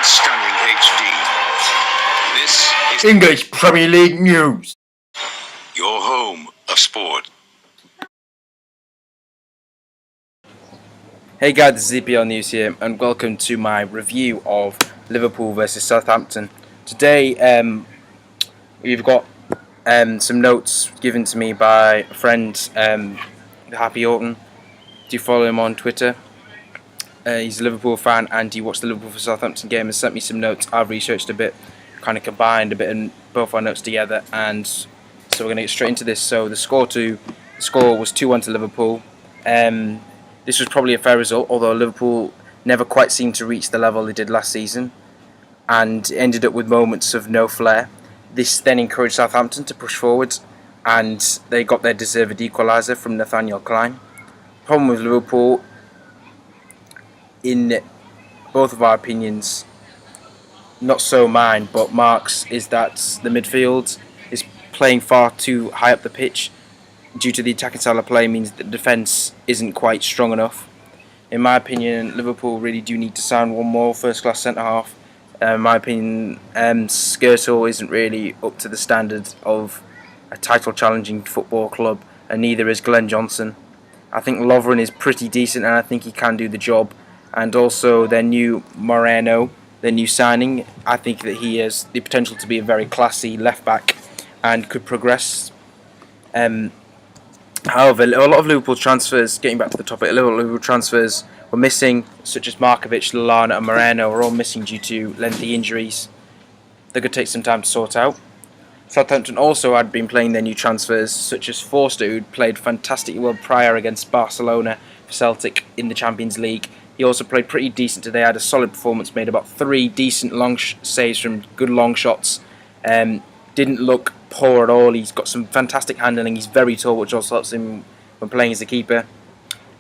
and stunning HD. This is English Premier League news. Your home of sport. Hey guys, this is EPL News here, and welcome to my review of Liverpool versus Southampton. Today, we've got some notes given to me by a friend, Mark Horton. Do you follow him on Twitter? He's a Liverpool fan, and he watched the Liverpool for Southampton game and sent me some notes. I've researched a bit, kind of combined a bit and both our notes together, and so we're going to get straight into this. So the score was 2-1 to Liverpool. This was probably a fair result, although Liverpool never quite seemed to reach the level they did last season, and ended up with moments of no flair. This then encouraged Southampton to push forward, and they got their deserved equaliser from Nathaniel Klein. Problem with Liverpool, in both of our opinions, not so mine but Mark's, is that the midfield is playing far too high up the pitch due to the attacking style of play. Means that the defence isn't quite strong enough. In my opinion, Liverpool really do need to sign one more first-class centre-half. In my opinion, Skirtle isn't really up to the standard of a title-challenging football club, and neither is Glenn Johnson. I think Lovren is pretty decent, and I think he can do the job. And also their new Moreno, their new signing, I think that he has the potential to be a very classy left-back and could progress. However, a lot of Liverpool transfers, getting back to the topic, a lot of Liverpool transfers were missing, such as Markovic, Lallana and Moreno are all missing due to lengthy injuries. They could take some time to sort out. Southampton also had been playing their new transfers, such as Forster, who played fantastically well prior against Barcelona for Celtic in the Champions League. He also played pretty decent today, had a solid performance, made about 3 decent long saves from good long shots. Didn't look poor at all. He's got some fantastic handling. He's very tall, which also helps him when playing as a keeper.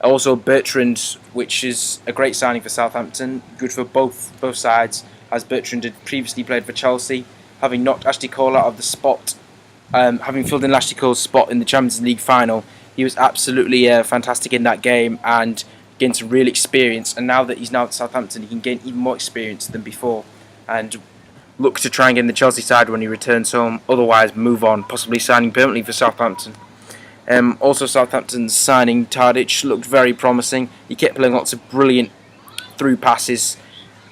Also Bertrand, which is a great signing for Southampton, good for both sides, as Bertrand had previously played for Chelsea, having knocked Ashley Cole out of the spot, having filled in Ashley Cole's spot in the Champions League final. He was absolutely fantastic in that game and gained some real experience, and now that he's now at Southampton, he can gain even more experience than before and look to try and get in the Chelsea side when he returns home, otherwise move on, possibly signing permanently for Southampton. Also Southampton's signing Tadic looked very promising. He kept playing lots of brilliant through passes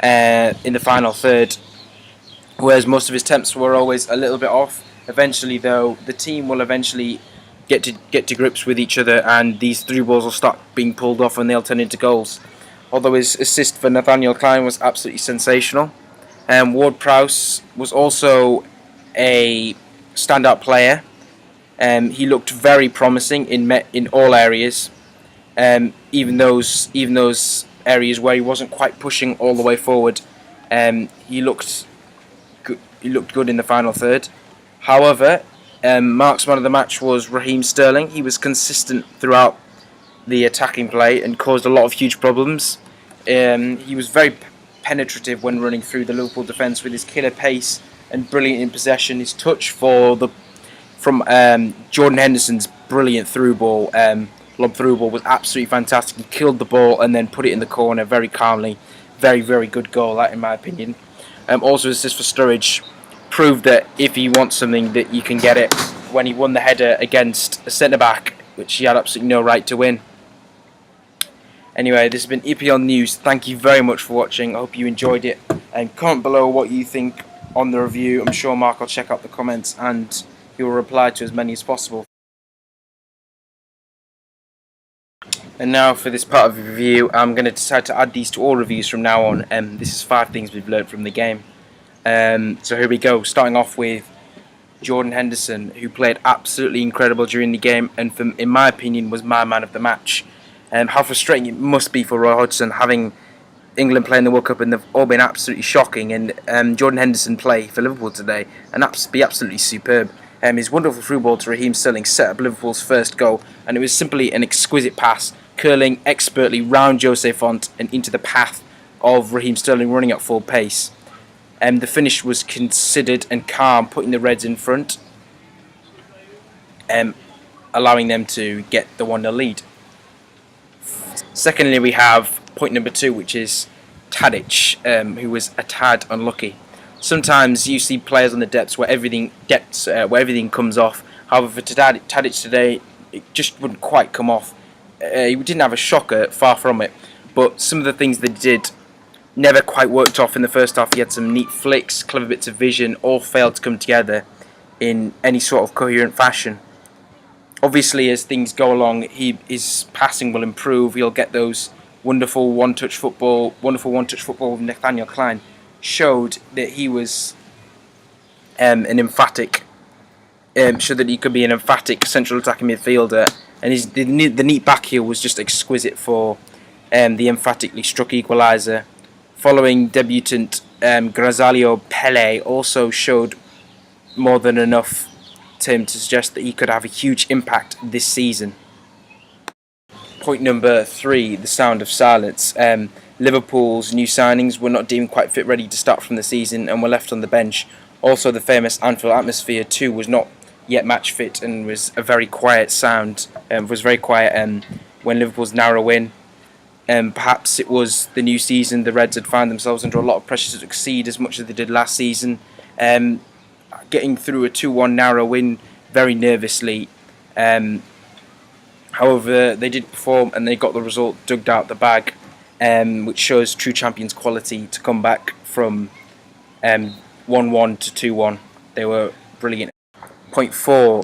in the final third, whereas most of his attempts were always a little bit off. Eventually though, the team will eventually get to grips with each other, and these through balls will start being pulled off and they'll turn into goals. Although his assist for Nathaniel Klein was absolutely sensational. Ward-Prowse was also a standout player. He looked very promising in all areas, even those areas where he wasn't quite pushing all the way forward. He looked good in the final third. However, Mark's man of the match was Raheem Sterling. He was consistent throughout the attacking play and caused a lot of huge problems. He was very penetrative when running through the Liverpool defence with his killer pace and brilliant in possession. His touch from Jordan Henderson's brilliant through ball, lob through ball, was absolutely fantastic. He killed the ball and then put it in the corner very calmly. Very, very good goal, that in my opinion. Also, assist for Sturridge proved that if he wants something, that you can get it, when he won the header against a centre-back, which he had absolutely no right to win. Anyway, this has been EPL News. Thank you very much for watching. I hope you enjoyed it. And comment below what you think on the review. I'm sure Mark will check out the comments and he will reply to as many as possible. And now for this part of the review, I'm going to decide to add these to all reviews from now on. This is 5 things we've learned from the game. So here we go. Starting off with Jordan Henderson, who played absolutely incredible during the game and, in my opinion, was my man of the match. How frustrating it must be for Roy Hodgson having England playing the World Cup, and they've all been absolutely shocking, and Jordan Henderson play for Liverpool today and be absolutely superb. His wonderful through ball to Raheem Sterling set up Liverpool's first goal, and it was simply an exquisite pass, curling expertly round Jose Font and into the path of Raheem Sterling running at full pace. The finish was considered and calm, putting the Reds in front, allowing them to get the 1-0 lead. Secondly, we have point number 2, which is Tadic, who was a tad unlucky. Sometimes you see players on the depths where everything comes off. However, for Tadic today, it just wouldn't quite come off. He didn't have a shocker, far from it, but some of the things that he did never quite worked off in the first half. He had some neat flicks, clever bits of vision, all failed to come together in any sort of coherent fashion. Obviously, as things go along, his passing will improve. He'll get those wonderful one-touch football with Nathaniel Klein showed that he was showed that he could be an emphatic central attacking midfielder, and the neat back heel was just exquisite for the emphatically struck equaliser. Following debutant Grazalio Pele also showed more than enough to him to suggest that he could have a huge impact this season. Point number 3, the sound of silence. Liverpool's new signings were not deemed quite fit ready to start from the season and were left on the bench. Also, the famous Anfield atmosphere too was not yet match fit and was a very quiet sound. When Liverpool's narrow win. Perhaps it was the new season. The Reds had found themselves under a lot of pressure to succeed as much as they did last season. Getting through a 2-1 narrow win very nervously. However, they did perform and they got the result dug out the bag, which shows true champions' quality to come back from 1-1 to 2-1. They were brilliant. Point 4,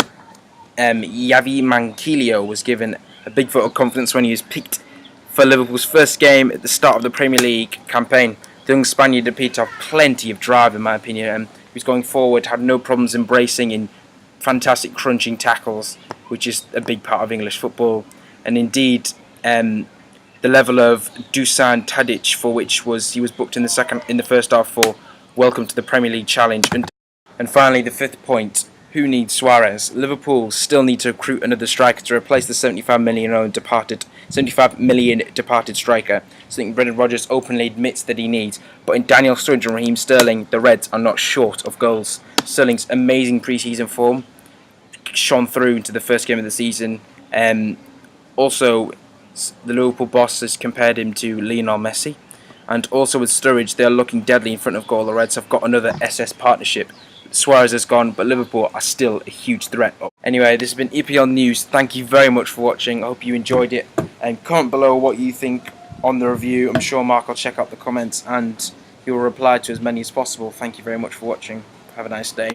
Javi Manquillo was given a big vote of confidence when he was picked for Liverpool's first game at the start of the Premier League campaign. The young Spaniard appeared to have plenty of drive, in my opinion. He was going forward, had no problems embracing in fantastic crunching tackles, which is a big part of English football. And indeed, the level of Dusan Tadic, for which he was booked in the first half for welcome to the Premier League challenge. And finally, the 5th point. Who needs Suarez? Liverpool still need to recruit another striker to replace the 75 million departed striker. Something Brendan Rodgers openly admits that he needs. But in Daniel Sturridge and Raheem Sterling, the Reds are not short of goals. Sterling's amazing pre-season form shone through into the first game of the season. Also, the Liverpool boss has compared him to Lionel Messi. And also with Sturridge, they are looking deadly in front of goal. The Reds have got another SS partnership. Suarez has gone, but Liverpool are still a huge threat. Anyway, this has been EPL News. Thank you very much for watching. I hope you enjoyed it. And comment below what you think on the review. I'm sure Mark will check out the comments and he will reply to as many as possible. Thank you very much for watching. Have a nice day.